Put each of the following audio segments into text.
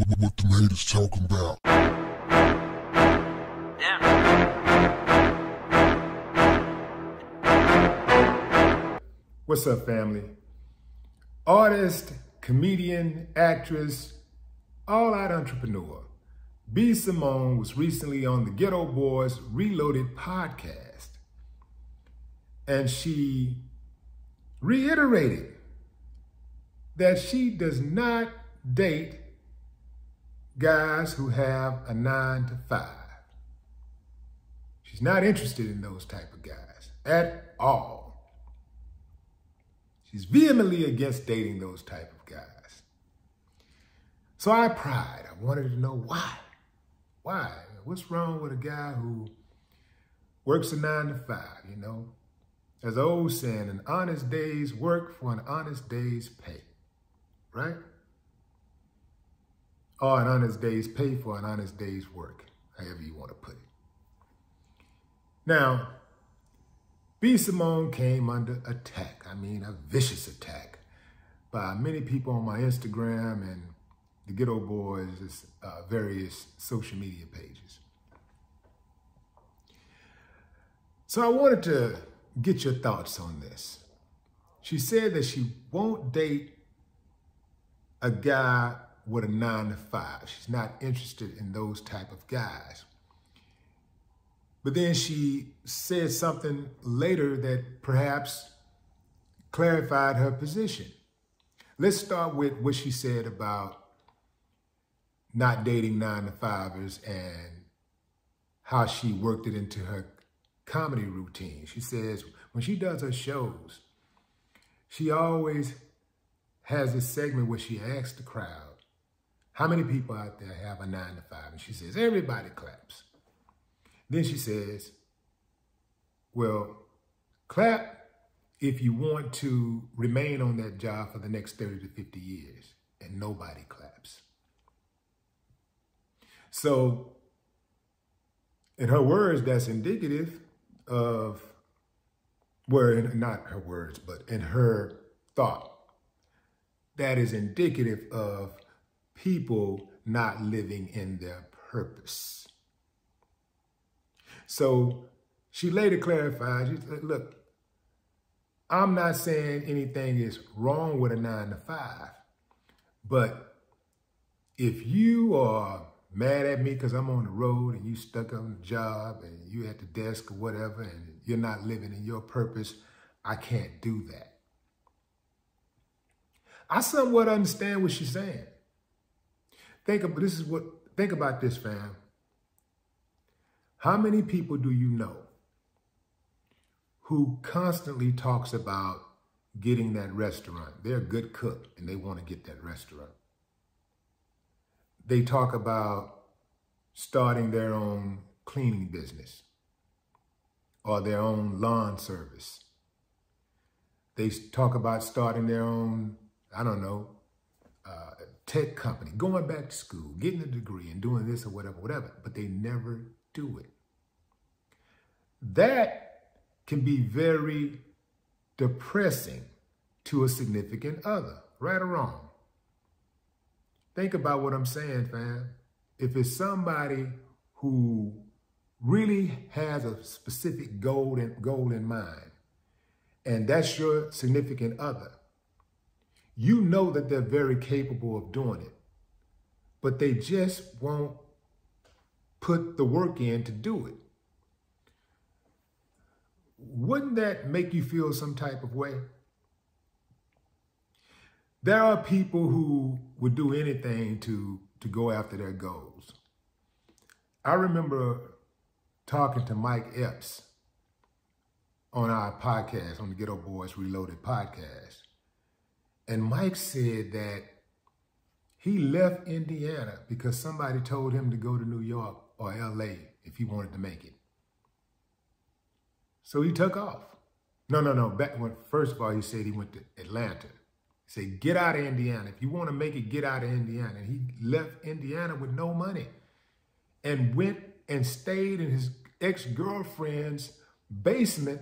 What the haters talking about? What's up, family? Artist, comedian, actress, all-out entrepreneur, B. Simone was recently on the GETO Boys Reloaded podcast, and she reiterated that she does not date guys who have a 9-to-5. She's not interested in those type of guys at all. She's vehemently against dating those type of guys. So I pried. I wanted to know why. Why? What's wrong with a guy who works a 9-to-5, you know? There's an old saying, an honest day's work for an honest day's pay, right? Or an honest day's pay for an honest day's work, however you want to put it. Now, B. Simone came under attack. I mean, a vicious attack by many people on my Instagram and the GETO Boys' various social media pages. So I wanted to get your thoughts on this. She said that she won't date a guy with a 9-to-5. She's not interested in those type of guys. But then she said something later that perhaps clarified her position. Let's start with what she said about not dating 9-to-5ers and how she worked it into her comedy routine. She says when she does her shows, she always has this segment where she asks the crowd, how many people out there have a 9-to-5? And she says, everybody claps. Then she says, well, clap if you want to remain on that job for the next 30 to 50 years, and nobody claps. So, in her words, that's indicative of, well, not her words, but in her thought, that is indicative of people not living in their purpose. So she later clarified, she said, look, I'm not saying anything is wrong with a 9-to-5, but if you are mad at me because I'm on the road and you stuck on the job and you at the desk or whatever and you're not living in your purpose, I can't do that. I somewhat understand what she's saying. Think about this, fam. How many people do you know who constantly talks about getting that restaurant? They're a good cook and they want to get that restaurant. They talk about starting their own cleaning business or their own lawn service. They talk about starting their own, I don't know, tech company, going back to school, getting a degree and doing this or whatever, but they never do it. That can be very depressing to a significant other, right or wrong. Think about what I'm saying, fam. If it's somebody who really has a specific goal in mind, and that's your significant other, you know that they're very capable of doing it, but they just won't put the work in to do it. Wouldn't that make you feel some type of way? There are people who would do anything to go after their goals. I remember talking to Mike Epps on our podcast, on the GETO Boys Reloaded podcast. And Mike said that he left Indiana because somebody told him to go to New York or LA if he wanted to make it. So he took off. No. First of all, he said he went to Atlanta. He said, get out of Indiana. If you want to make it, get out of Indiana. And he left Indiana with no money and went and stayed in his ex-girlfriend's basement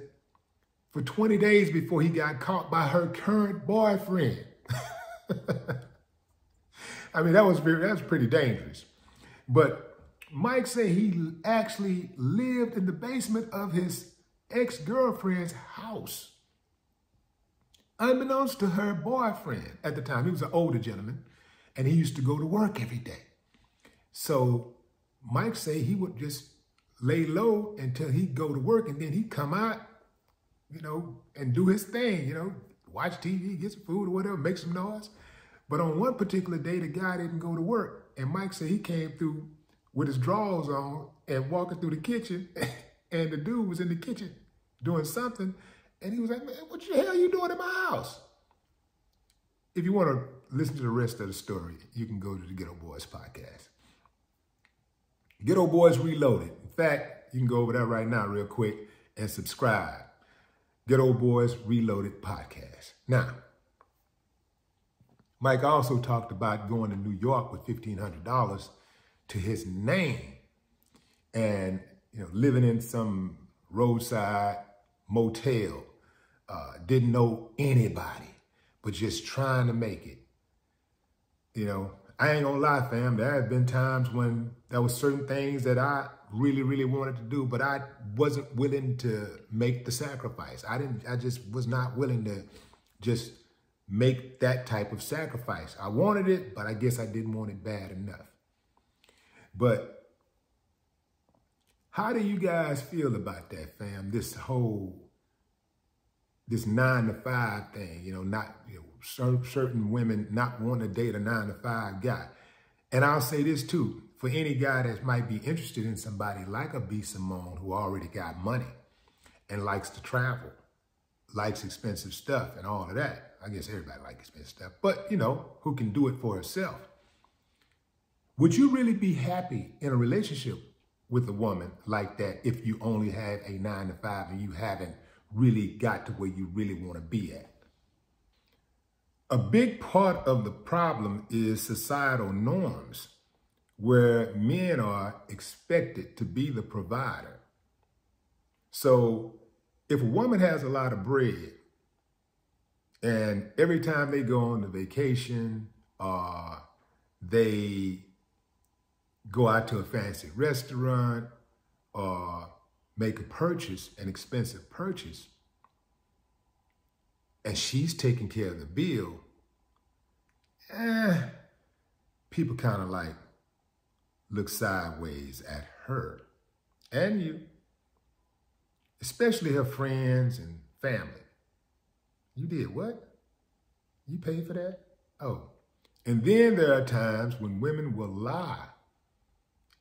for 20 days before he got caught by her current boyfriend. I mean, that was pretty dangerous. But Mike said he actually lived in the basement of his ex-girlfriend's house, unbeknownst to her boyfriend at the time. He was an older gentleman, and he used to go to work every day. So Mike said he would just lay low until he'd go to work, and then he'd come out, you know, and do his thing, you know, watch TV, get some food or whatever, make some noise. But on one particular day, the guy didn't go to work. And Mike said he came through with his drawers on and walking through the kitchen. And the dude was in the kitchen doing something. And he was like, man, what the hell are you doing in my house? If you want to listen to the rest of the story, you can go to the Ghetto Boys podcast. Ghetto Boys Reloaded. In fact, you can go over there right now real quick and subscribe. Ghetto Boys Reloaded podcast. Now, Mike also talked about going to New York with $1,500 to his name and, you know, living in some roadside motel, didn't know anybody, but just trying to make it. You know, I ain't gonna lie, fam, there have been times when there were certain things that I really, really wanted to do, but I wasn't willing to make the sacrifice. I just was not willing to just make that type of sacrifice. I wanted it, but I guess I didn't want it bad enough. But how do you guys feel about that, fam? This 9-to-5 thing, you know, not, you know, certain women not wanting to date a 9-to-5 guy. And I'll say this too, for any guy that might be interested in somebody like a B. Simone who already got money and likes to travel, likes expensive stuff and all of that. I guess everybody likes expensive stuff, but you know, who can do it for herself. Would you really be happy in a relationship with a woman like that if you only had a 9-to-5 and you haven't really got to where you really want to be at? A big part of the problem is societal norms, where men are expected to be the provider. So if a woman has a lot of bread and every time they go on a vacation or they go out to a fancy restaurant or make a purchase, an expensive purchase, and she's taking care of the bill, people kind of like look sideways at her and you, especially her friends and family. You did what? You paid for that? Oh. And then there are times when women will lie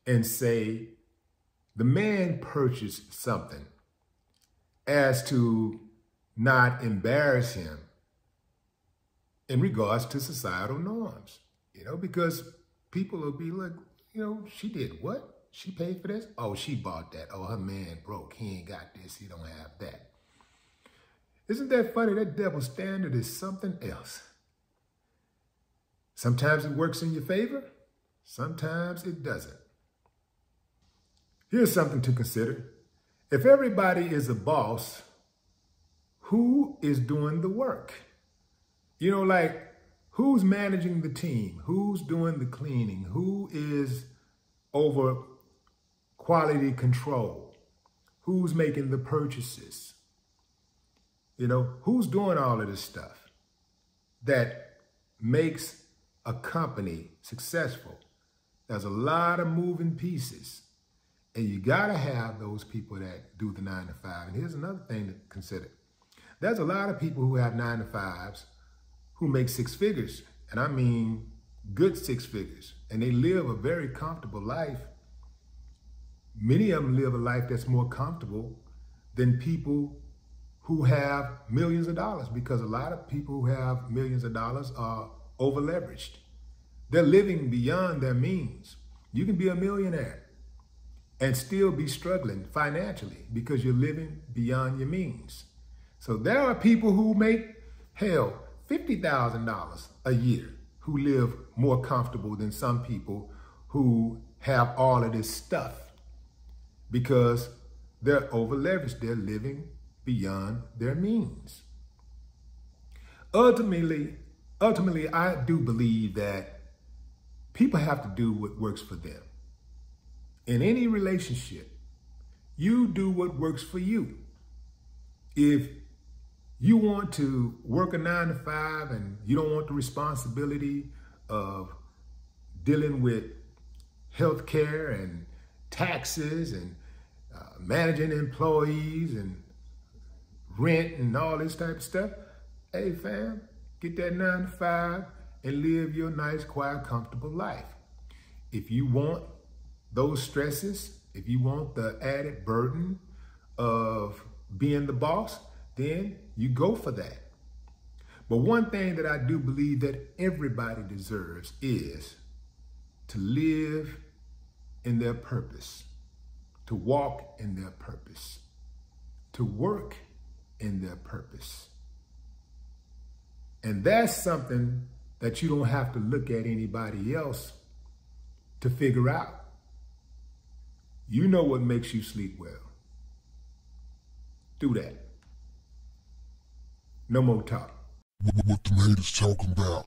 and say the man purchased something as to not embarrass him in regards to societal norms, you know, because people will be like, you know, she did what? She paid for this? Oh, she bought that. Oh, her man broke. He ain't got this. He don't have that. Isn't that funny? That double standard is something else. Sometimes it works in your favor. Sometimes it doesn't. Here's something to consider. If everybody is a boss, who is doing the work? You know, like, who's managing the team? Who's doing the cleaning? Who is over quality control? Who's making the purchases? You know, who's doing all of this stuff that makes a company successful? There's a lot of moving pieces. And you got to have those people that do the 9-to-5. And here's another thing to consider. There's a lot of people who have 9-to-5s who make 6 figures. And I mean good 6 figures. And they live a very comfortable life. Many of them live a life that's more comfortable than people who have millions of dollars, because a lot of people who have millions of dollars are over leveraged. They're living beyond their means. You can be a millionaire and still be struggling financially because you're living beyond your means. So there are people who make, hell, $50,000 a year who live more comfortable than some people who have all of this stuff because they're over leveraged. They're living beyond their means. Ultimately, I do believe that People have to do what works for them. In any relationship, you do what works for you. If you want to work a 9 to 5 and you don't want the responsibility of dealing with health care and taxes and managing employees and rent and all this type of stuff, hey fam, get that 9 to 5 and live your nice, quiet, comfortable life. If you want those stresses, if you want the added burden of being the boss, then you go for that. But one thing that I do believe that everybody deserves is to live in their purpose, to walk in their purpose, to work in their purpose. And that's something that you don't have to look at anybody else to figure out. You know what makes you sleep well. Do that. No more talk. What the haters talking about?